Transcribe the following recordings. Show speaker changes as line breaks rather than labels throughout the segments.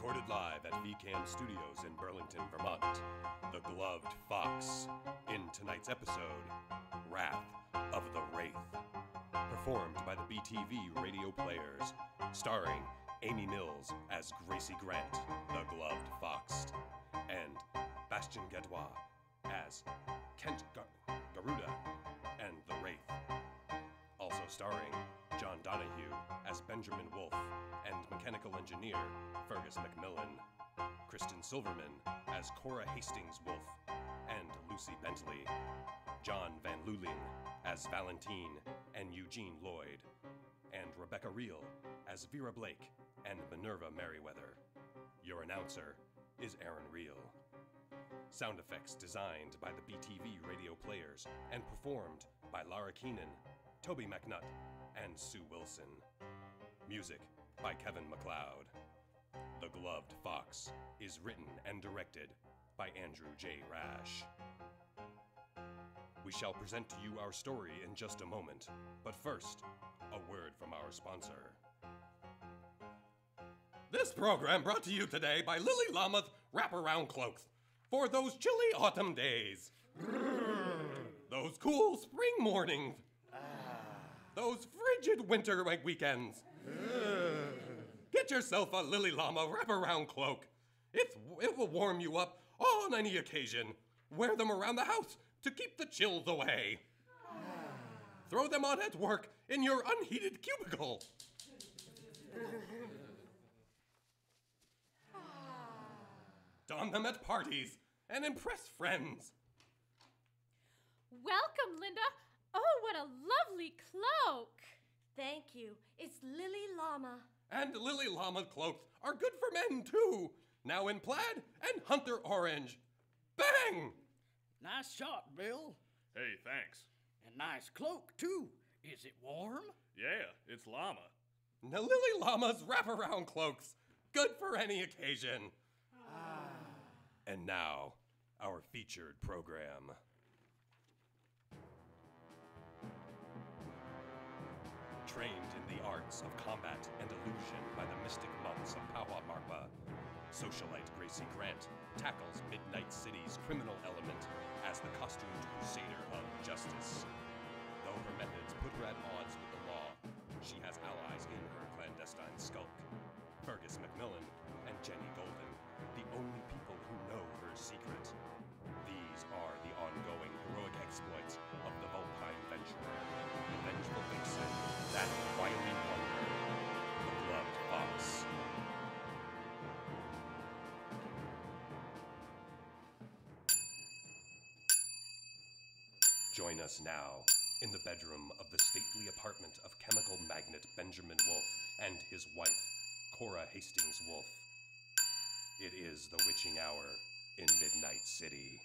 Recorded live at VCAM Studios in Burlington, Vermont. The Gloved Fox. In tonight's episode, Wrath of the Wraith. Performed by the BTV Radio Players. Starring Amy Mills as Gracie Grant, the Gloved Fox. And Bastien Gadois as Kent Garuda and the Wraith. Also starring John Donahue as Benjamin Wolfe and mechanical engineer Fergus McMillan. Kristen Silverman as Cora Hastings Wolfe and Lucy Bentley. John Van Luling as Valentine and Eugene Lloyd. And Rebecca Reel as Vera Blake and Minerva Merriweather. Your announcer is Aaron Reel. Sound effects designed by the BTV Radio Players and performed by Lara Keenan, Toby McNutt, and Sue Wilson. Music by Kevin MacLeod. The Gloved Fox is written and directed by Andrew J. Rash. We shall present to you our story in just a moment, but first, a word from our sponsor. This program brought to you today by Lily Llama's Wraparound Cloaks for those chilly autumn days. Those cool spring mornings. Those frigid winter weekends. Get yourself a Lily Llama wraparound cloak. It will warm you up on any occasion. Wear them around the house to keep the chills away. Throw them on at work in your unheated cubicle. Don them at parties and impress friends.
Welcome, Linda. Oh, what a lovely cloak.
Thank you. It's Lily Llama.
And Lily Llama cloaks are good for men, too. Now in plaid and hunter orange. Bang!
Nice shot, Bill.
Hey, thanks.
And nice cloak, too. Is it warm?
Yeah, it's llama.
Now Lily Llama's wraparound cloaks. Good for any occasion. And now, our featured program. Trained in the arts of combat and illusion by the mystic monks of Pawa Marpa, socialite Gracie Grant tackles Midnight City's criminal element as the costumed crusader of justice. Though her methods put her at odds with the law, she has allies in her clandestine skulk. Fergus McMillan and Jenny Golden, the only people who know her secret. These are the ongoing heroic exploits of the Vulpine Venturer, the vengeful vixen, that wily wonder, the Gloved Fox. Join us now in the bedroom of the stately apartment of chemical magnate Benjamin Wolfe and his wife, Cora Hastings Wolfe. It is the witching hour in Midnight City.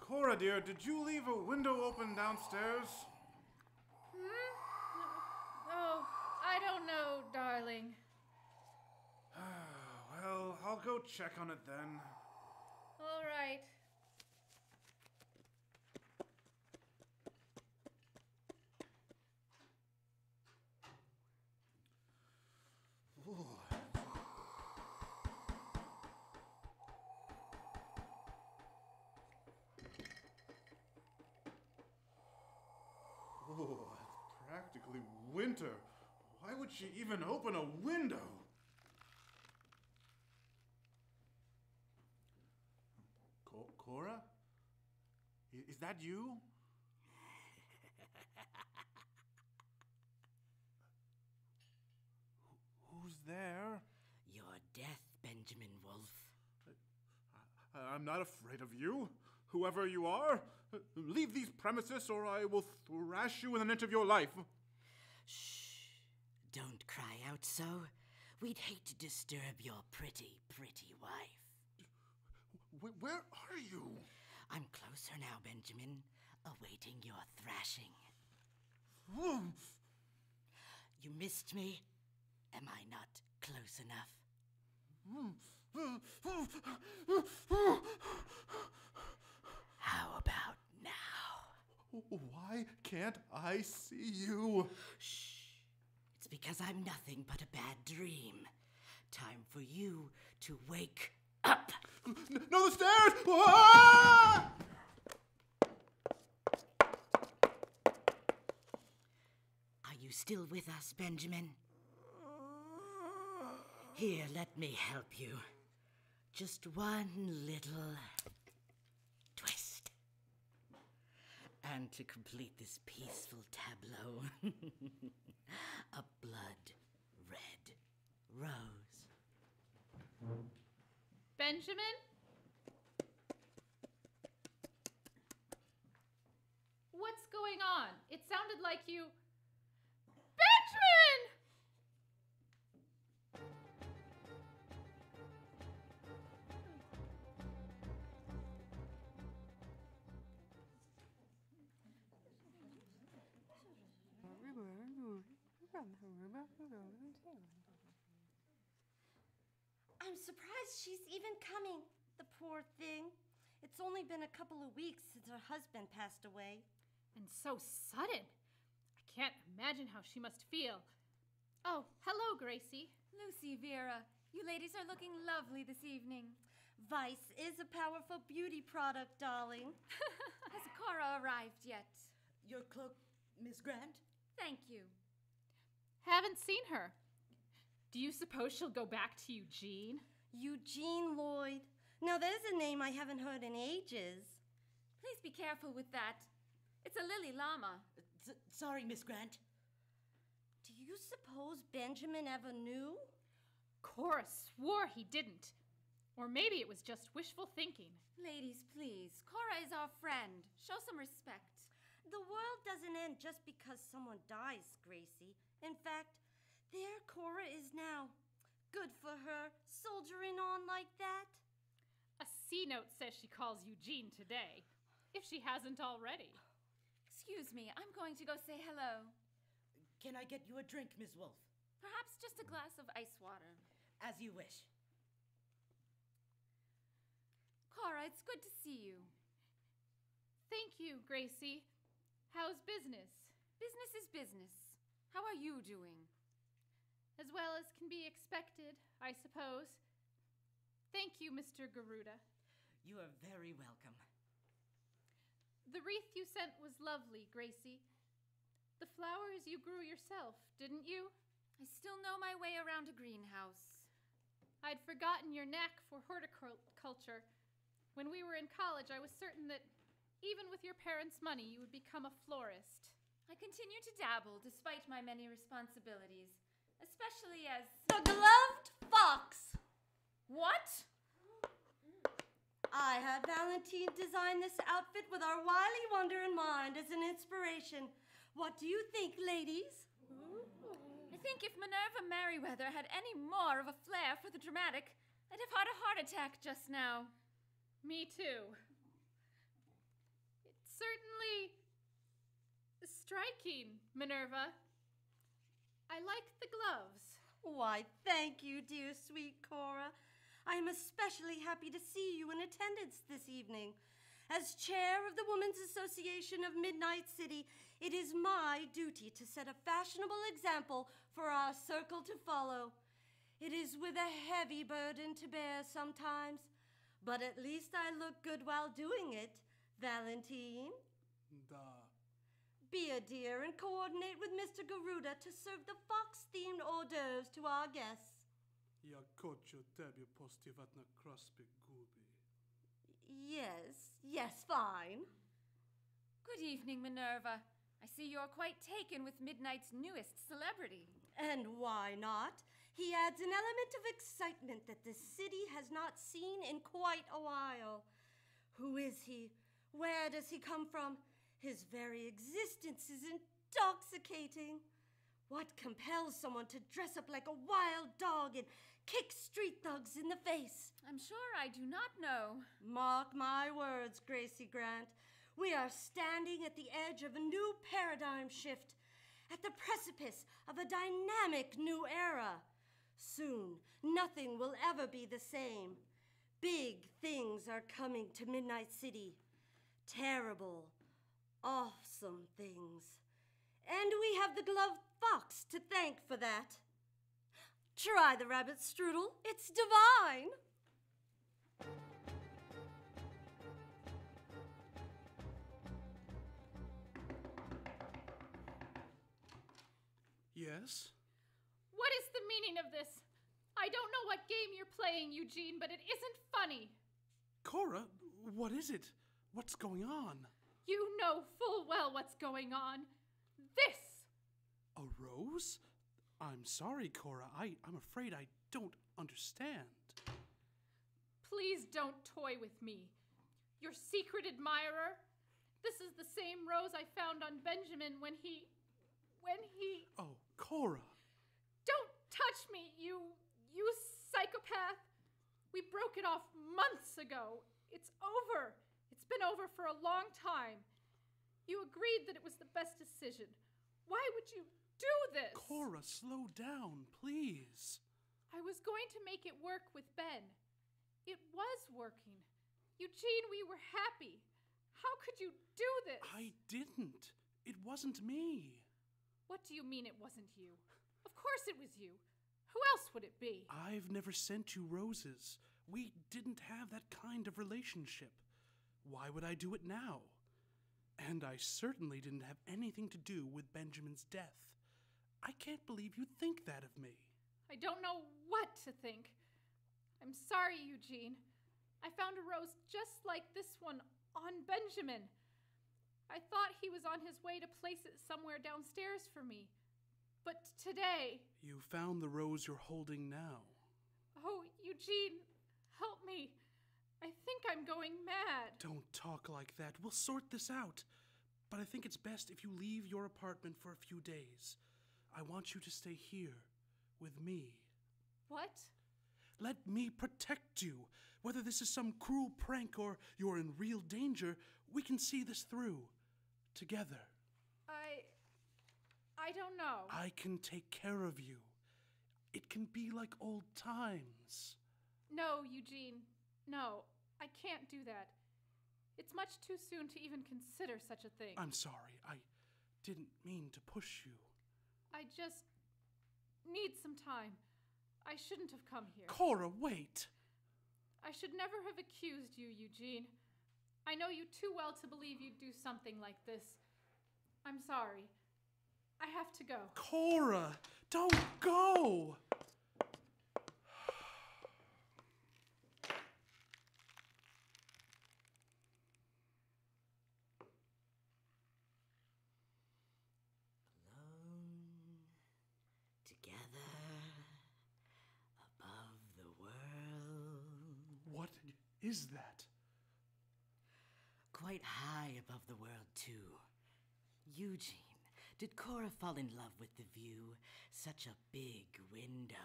Cora, dear, did you leave a window open downstairs?
Oh, I don't know, darling.
Well, I'll go check on it then.
All right.
Oh, it's practically winter. Why would she even open a window? Cora? Is that you? Who's there?
Your death, Benjamin Wolfe.
I'm not afraid of you, whoever you are. Leave these premises or I will thrash you within an inch of your life.
Shh. Don't cry out so. We'd hate to disturb your pretty, pretty wife.
Where are you?
I'm closer now, Benjamin, awaiting your thrashing. You missed me? Am I not close enough? How about now?
Why can't I see you?
Shh. It's because I'm nothing but a bad dream. Time for you to wake up.
No, the stairs! Ah!
Are you still with us, Benjamin? Here, let me help you. Just one little twist. And to complete this peaceful tableau, a blood-red rose.
Benjamin? What's going on? It sounded like you... Benjamin!
I'm surprised she's even coming, the poor thing. It's only been a couple of weeks since her husband passed away.
And so sudden. I can't imagine how she must feel. Oh, hello, Gracie.
Lucy, Vera, you ladies are looking lovely this evening.
Vice is a powerful beauty product, darling.
Has Cora arrived yet?
Your cloak, Miss Grant?
Thank you.
Haven't seen her. Do you suppose she'll go back to Eugene?
Eugene Lloyd. Now there's a name I haven't heard in ages.
Please be careful with that. It's a lily llama.
Sorry, Miss Grant.
Do you suppose Benjamin ever knew?
Cora swore he didn't. Or maybe it was just wishful thinking.
Ladies, please. Cora is our friend. Show some respect.
The world doesn't end just because someone dies, Gracie. In fact, there Cora is now. Good for her, soldiering on like that.
A C note says she calls Eugene today, if she hasn't already.
Excuse me, I'm going to go say hello.
Can I get you a drink, Miss Wolf?
Perhaps just a glass of ice water.
As you wish.
Cora, it's good to see you.
Thank you, Gracie. How's business?
Business is business. How are you doing?
As well as can be expected, I suppose. Thank you, Mr. Garuda.
You are very welcome.
The wreath you sent was lovely, Gracie. The flowers you grew yourself, didn't you?
I still know my way around a greenhouse.
I'd forgotten your knack for horticulture. When we were in college, I was certain that even with your parents' money, you would become a florist.
I continue to dabble despite my many responsibilities, especially as...
The Gloved Fox!
What?
I had Valentine design this outfit with our wily wonder in mind as an inspiration. What do you think, ladies?
I think if Minerva Merriweather had any more of a flair for the dramatic, I'd have had a heart attack just now.
Me too. It's certainly striking, Minerva. I like the gloves.
Why, thank you, dear sweet Cora. I am especially happy to see you in attendance this evening. As chair of the Women's Association of Midnight City, it is my duty to set a fashionable example for our circle to follow. It is with a heavy burden to bear sometimes, but at least I look good while doing it, Valentine. Be a dear and coordinate with Mr. Garuda to serve the fox-themed hors d'oeuvres to our guests.
Я хочу тебе постивать на краспе губи.
Yes, fine.
Good evening, Minerva. I see you're quite taken with Midnight's newest celebrity.
And why not? He adds an element of excitement that the city has not seen in quite a while. Who is he? Where does he come from? His very existence is intoxicating. What compels someone to dress up like a wild dog and kick street thugs in the face?
I'm sure I do not know.
Mark my words, Gracie Grant. We are standing at the edge of a new paradigm shift, at the precipice of a dynamic new era. Soon, nothing will ever be the same. Big things are coming to Midnight City. Terrible, awesome things. And we have the gloved fox to thank for that. Try the rabbit strudel. It's divine.
Yes?
What is the meaning of this? I don't know what game you're playing, Eugene, but it isn't funny.
Cora, what is it? What's going on?
You know full well what's going on. This!
A rose? I'm sorry, Cora. I'm afraid I don't understand.
Please don't toy with me. Your secret admirer? This is the same rose I found on Benjamin when he...
Oh, Cora.
Don't touch me, you psychopath! We broke it off months ago. It's over. It's been over for a long time. You agreed that it was the best decision. Why would you do this?
Cora, slow down, please.
I was going to make it work with Ben. It was working. Eugene, we were happy. How could you do this?
I didn't. It wasn't me.
What do you mean it wasn't you? Of course it was you. Who else would it be?
I've never sent you roses. We didn't have that kind of relationship. Why would I do it now? And I certainly didn't have anything to do with Benjamin's death. I can't believe you think that of me.
I don't know what to think. I'm sorry, Eugene. I found a rose just like this one on Benjamin. I thought he was on his way to place it somewhere downstairs for me. But today...
You found the rose you're holding now.
Oh, Eugene, help me. I think I'm going mad.
Don't talk like that. We'll sort this out. But I think it's best if you leave your apartment for a few days. I want you to stay here with me.
What?
Let me protect you. Whether this is some cruel prank or you're in real danger, we can see this through. Together.
I don't know.
I can take care of you. It can be like old times.
No, Eugene. No, I can't do that. It's much too soon to even consider such a thing.
I'm sorry. I didn't mean to push you.
I just need some time. I shouldn't have come here.
Cora, wait!
I should never have accused you, Eugene. I know you too well to believe you'd do something like this. I'm sorry. I have to go.
Cora, don't go!
Alone, together, above the world.
What is that?
Quite high above the world, too. Eugene, did Cora fall in love with the view? Such a big window.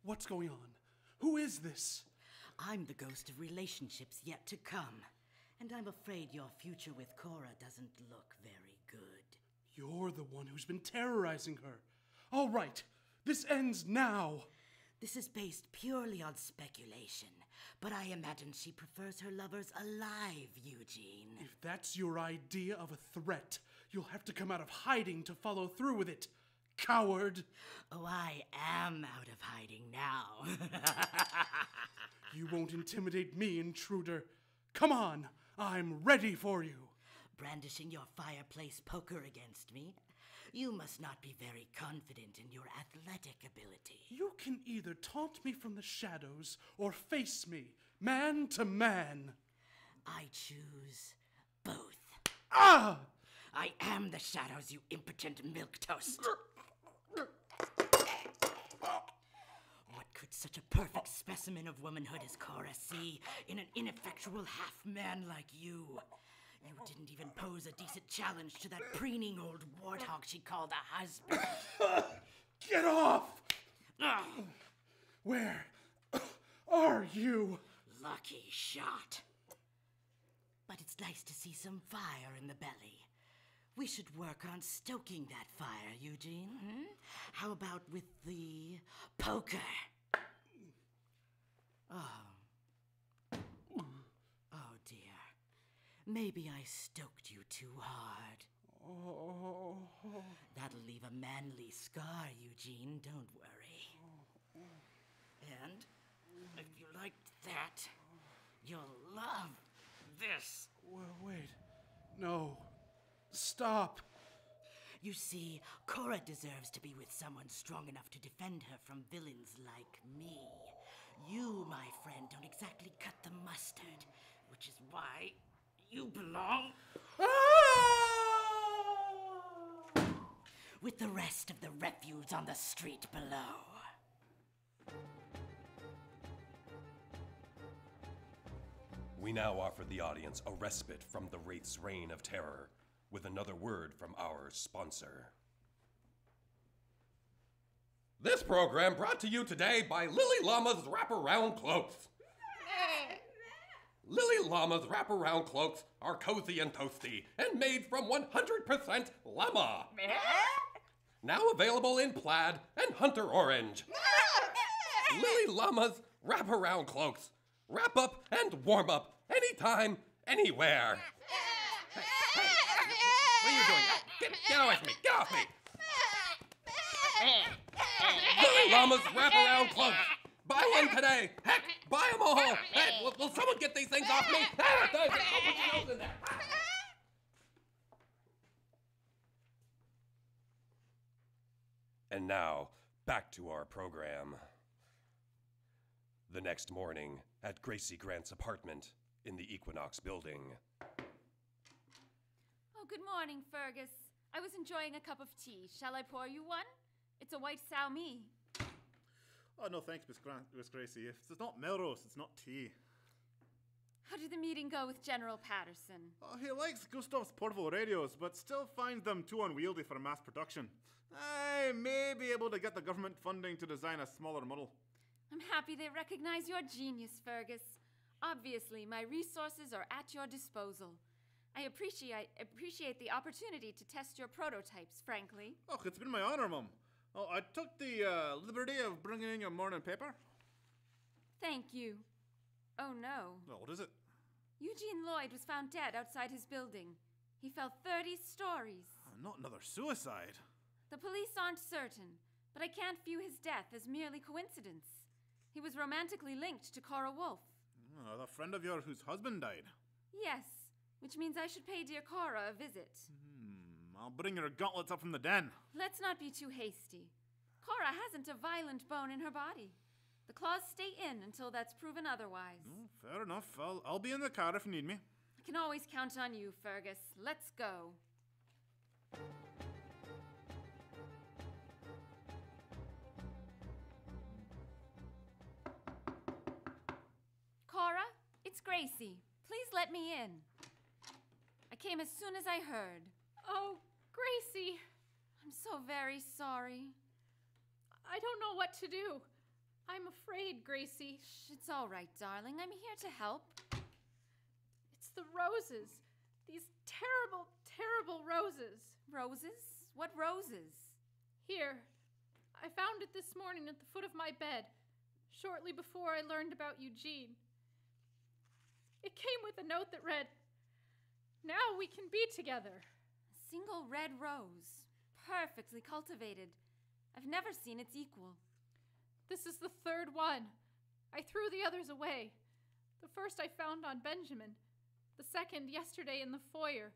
What's going on? Who is this?
I'm the ghost of relationships yet to come. And I'm afraid your future with Cora doesn't look very good.
You're the one who's been terrorizing her. All right, this ends now.
This is based purely on speculation, but I imagine she prefers her lovers alive, Eugene.
If that's your idea of a threat, you'll have to come out of hiding to follow through with it. Coward!
Oh, I am out of hiding now.
You won't intimidate me, intruder. Come on, I'm ready for you.
Brandishing your fireplace poker against me? You must not be very confident in your athletic ability.
You can either taunt me from the shadows or face me, man to man.
I choose both.
Ah!
I am the shadows, you impotent milquetoast. What could such a perfect specimen of womanhood as Cora see in an ineffectual half-man like you? You didn't even pose a decent challenge to that preening old warthog she called a husband.
Get off! Where are you?
Lucky shot. But it's nice to see some fire in the belly. We should work on stoking that fire, Eugene. How about with the poker? Oh. Oh, dear. Maybe I stoked you too hard.
Oh.
That'll leave a manly scar, Eugene, don't worry. And if you liked that, you'll love this.
Well, wait. No. Stop.
You see, Cora deserves to be with someone strong enough to defend her from villains like me. You, my friend, don't exactly cut the mustard, which is why you belong with the rest of the refuse on the street below.
We now offer the audience a respite from the Wraith's reign of terror with another word from our sponsor. This program brought to you today by Lily Llama's Wraparound Cloaks. Lily Llama's Wraparound Cloaks are cozy and toasty and made from 100% llama. Now available in plaid and hunter orange. Lily Llama's Wraparound Cloaks. Wrap up and warm up anytime, anywhere. Hey, what are you doing? Get away from me! Get off me! Lily Llama's Wraparound Cloaks. Buy one today. Heck, buy them all. Hey, will someone get these things off me? Put your nose in there. And now, back to our program. The next morning, at Gracie Grant's apartment in the Equinox building.
Oh, good morning, Fergus. I was enjoying a cup of tea. Shall I pour you one? It's a white Sao Mi.
Oh, no thanks, Miss Gracie. If it's not Melrose, it's not tea.
How did the meeting go with General Patterson?
Oh, he likes Gustav's portable radios, but still finds them too unwieldy for mass production. I may be able to get the government funding to design a smaller model.
I'm happy they recognize your genius, Fergus. Obviously, my resources are at your disposal. I appreciate the opportunity to test your prototypes, frankly.
Oh, it's been my honor, Mum. Oh, I took the liberty of bringing in your morning paper.
Thank you. Oh, no.
Oh, what is it?
Eugene Lloyd was found dead outside his building. He fell 30 stories.
Not another suicide.
The police aren't certain, but I can't view his death as merely coincidence. He was romantically linked to Cora Wolf.
Oh, the friend of yours whose husband died.
Yes, which means I should pay dear Cora a visit.
I'll bring your gauntlets up from the den.
Let's not be too hasty. Cora hasn't a violent bone in her body. The claws stay in until that's proven otherwise.
Oh, fair enough. I'll be in the car if you need me.
I can always count on you, Fergus. Let's go. Cora, it's Gracie. Please let me in. I came as soon as I heard.
Oh, Gracie.
I'm so very sorry.
I don't know what to do. I'm afraid, Gracie.
Shh, it's all right, darling. I'm here to help.
It's the roses. These terrible, terrible roses.
Roses? What roses?
Here. I found it this morning at the foot of my bed, shortly before I learned about Eugene. It came with a note that read, "Now we can be together."
A single red rose. Perfectly cultivated. I've never seen its equal.
This is the third one. I threw the others away. The first I found on Benjamin. The second yesterday in the foyer.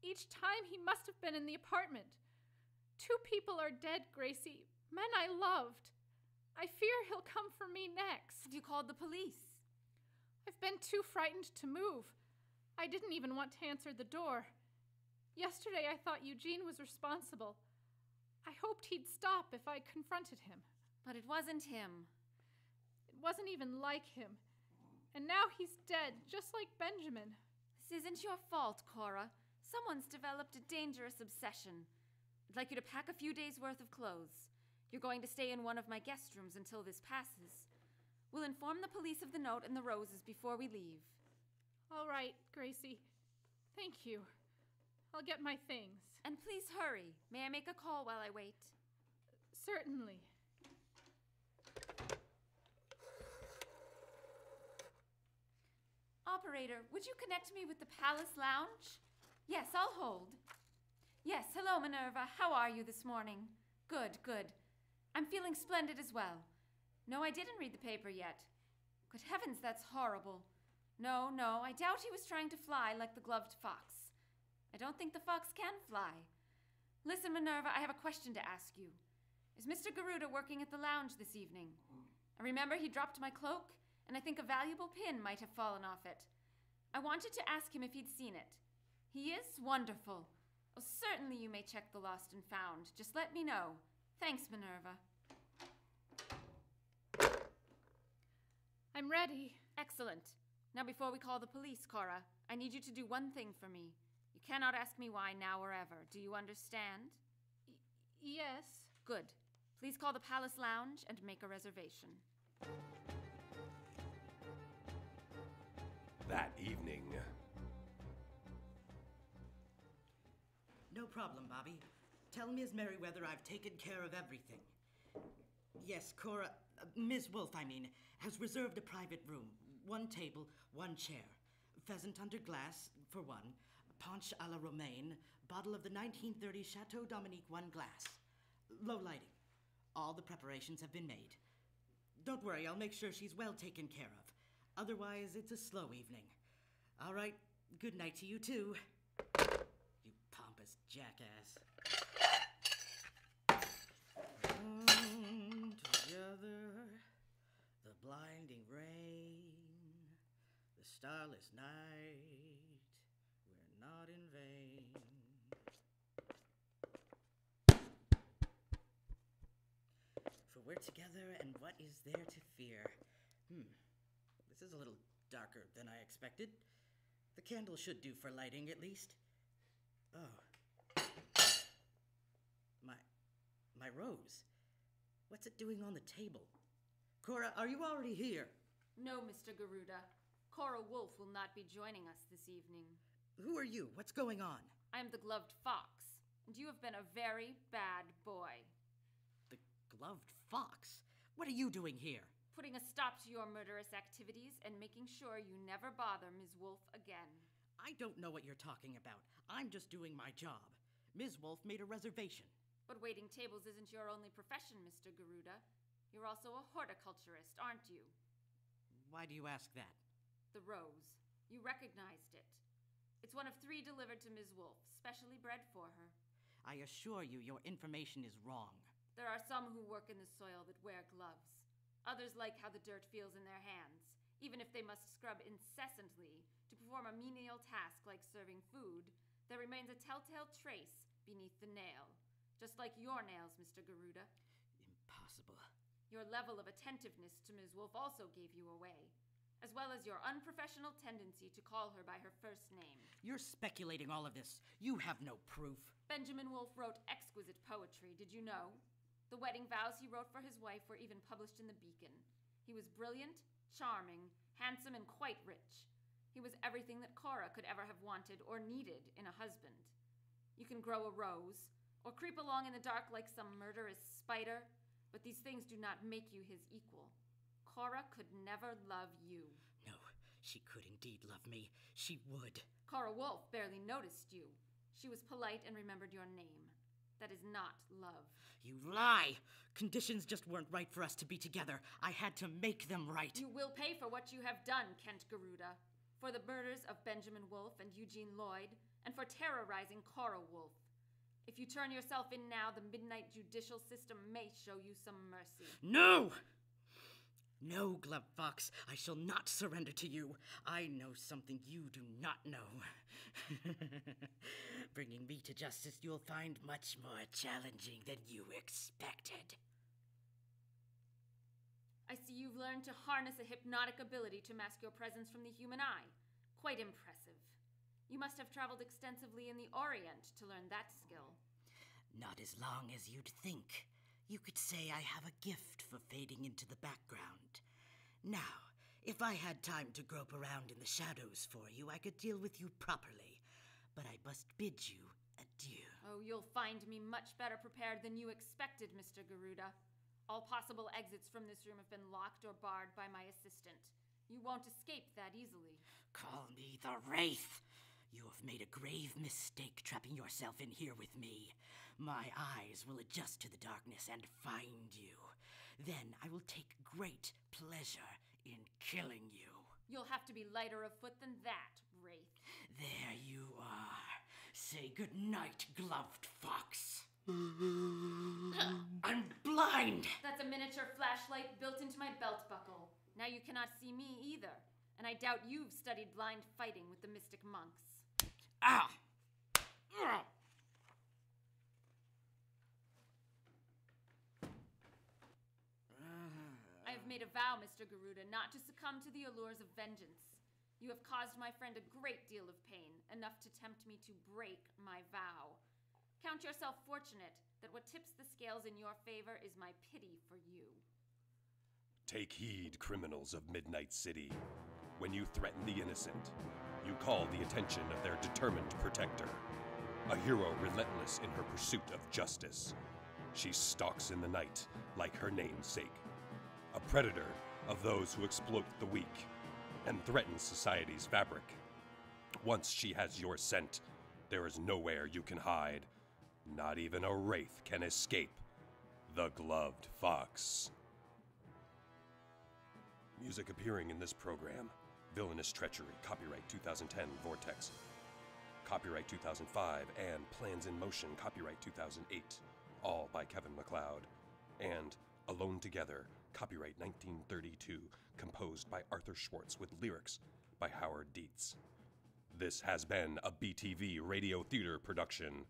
Each time he must have been in the apartment. 2 people are dead, Gracie. Men I loved. I fear he'll come for me next.
Have you called the police?
I've been too frightened to move. I didn't even want to answer the door. Yesterday I thought Eugene was responsible. I hoped he'd stop if I confronted him.
But it wasn't him.
It wasn't even like him. And now he's dead, just like Benjamin.
This isn't your fault, Cora. Someone's developed a dangerous obsession. I'd like you to pack a few days' worth of clothes. You're going to stay in one of my guest rooms until this passes. We'll inform the police of the note and the roses before we leave.
All right, Gracie. Thank you. I'll get my things.
And please hurry. May I make a call while I wait?
Certainly.
Operator, would you connect me with the Palace Lounge? Yes, I'll hold. Yes, hello, Minerva. How are you this morning? Good, good. I'm feeling splendid as well. No, I didn't read the paper yet. Good heavens, that's horrible. No, I doubt he was trying to fly like the gloved fox. I don't think the fox can fly. Listen, Minerva, I have a question to ask you. Is Mr. Garuda working at the lounge this evening? I remember he dropped my cloak, and I think a valuable pin might have fallen off it. I wanted to ask him if he'd seen it. He is wonderful. Oh, certainly you may check the lost and found. Just let me know. Thanks, Minerva.
I'm ready.
Excellent. Now before we call the police, Cora, I need you to do one thing for me. You cannot ask me why now or ever. Do you understand?
Yes.
Good. Please call the Palace Lounge and make a reservation.
That evening.
No problem, Bobby. Tell Ms. Merriweather I've taken care of everything. Yes, Cora, Ms. Wolf, has reserved a private room. 1 table, 1 chair. Pheasant under glass, for 1. Punch a la Romaine. Bottle of the 1930 Chateau Dominique, 1 glass. Low lighting. All the preparations have been made. Don't worry, I'll make sure she's well taken care of. Otherwise, it's a slow evening. All right, good night to you, too. You pompous jackass. Together, the blinding rain, the starless night, we're not in vain. For we're together, and what is there to fear? This is a little darker than I expected. The candle should do for lighting, at least. Oh. My rose. What's it doing on the table? Cora, are you already here?
No, Mr. Garuda. Cora Wolf will not be joining us this evening.
Who are you? What's going on?
I am the Gloved Fox, and you have been a very bad boy.
The Gloved Fox? What are you doing here?
Putting a stop to your murderous activities and making sure you never bother Ms. Wolf again.
I don't know what you're talking about. I'm just doing my job. Ms. Wolf made a reservation.
But waiting tables isn't your only profession, Mr. Garuda. You're also a horticulturist, aren't you?
Why do you ask that?
The rose. You recognized it. It's one of 3 delivered to Ms. Wolf, specially bred for her.
I assure you, your information is wrong.
There are some who work in the soil that wear gloves. Others like how the dirt feels in their hands, even if they must scrub incessantly to perform a menial task like serving food. There remains a telltale trace beneath the nail, just like your nails, Mr. Garuda.
Impossible.
Your level of attentiveness to Ms. Wolf also gave you away, as well as your unprofessional tendency to call her by her first name.
You're speculating all of this. You have no proof.
Benjamin Wolf wrote exquisite poetry, did you know? The wedding vows he wrote for his wife were even published in the Beacon. He was brilliant, charming, handsome, and quite rich. He was everything that Cora could ever have wanted or needed in a husband. You can grow a rose, or creep along in the dark like some murderous spider, but these things do not make you his equal. Cora could never love you.
No, she could indeed love me. She would.
Cora Wolf barely noticed you. She was polite and remembered your name. That is not love.
You lie! Conditions just weren't right for us to be together. I had to make them right.
You will pay for what you have done, Kent Garuda. For the murders of Benjamin Wolf and Eugene Lloyd, and for terrorizing Cora Wolf. If you turn yourself in now, the midnight judicial system may show you some mercy.
No! No, Glove Fox, I shall not surrender to you. I know something you do not know. Bringing me to justice you'll find much more challenging than you expected.
I see you've learned to harness a hypnotic ability to mask your presence from the human eye. Quite impressive. You must have traveled extensively in the Orient to learn that skill.
Not as long as you'd think. You could say I have a gift for fading into the background. Now, if I had time to grope around in the shadows for you, I could deal with you properly. But I must bid you adieu.
Oh, you'll find me much better prepared than you expected, Mr. Garuda. All possible exits from this room have been locked or barred by my assistant. You won't escape that easily.
Call me the Wraith. You have made a grave mistake trapping yourself in here with me. My eyes will adjust to the darkness and find you. Then I will take great pleasure in killing you.
You'll have to be lighter of foot than that, Wraith.
There you are. Say good night, gloved fox. I'm blind!
That's a miniature flashlight built into my belt buckle. Now you cannot see me either. And I doubt you've studied blind fighting with the mystic monks.
Ah!
I have made a vow, Mr. Garuda, not to succumb to the allures of vengeance. You have caused my friend a great deal of pain, enough to tempt me to break my vow. Count yourself fortunate that what tips the scales in your favor is my pity for you.
Take heed, criminals of Midnight City. When you threaten the innocent, you call the attention of their determined protector. A hero relentless in her pursuit of justice. She stalks in the night like her namesake. A predator of those who exploit the weak and threaten society's fabric. Once she has your scent, there is nowhere you can hide. Not even a wraith can escape the Gloved Fox. Music appearing in this program: Villainous Treachery, copyright 2010, Vortex. Copyright 2005, and Plans in Motion, copyright 2008, all by Kevin MacLeod. And Alone Together, copyright 1932, composed by Arthur Schwartz with lyrics by Howard Dietz. This has been a BTV Radio Theater production.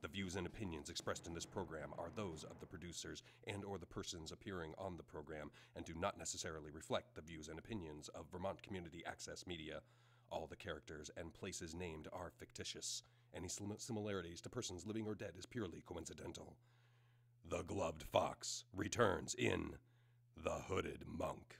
The views and opinions expressed in this program are those of the producers and/or the persons appearing on the program and do not necessarily reflect the views and opinions of Vermont Community Access Media. All the characters and places named are fictitious. Any similarities to persons living or dead is purely coincidental. The Gloved Fox returns in The Hooded Monk.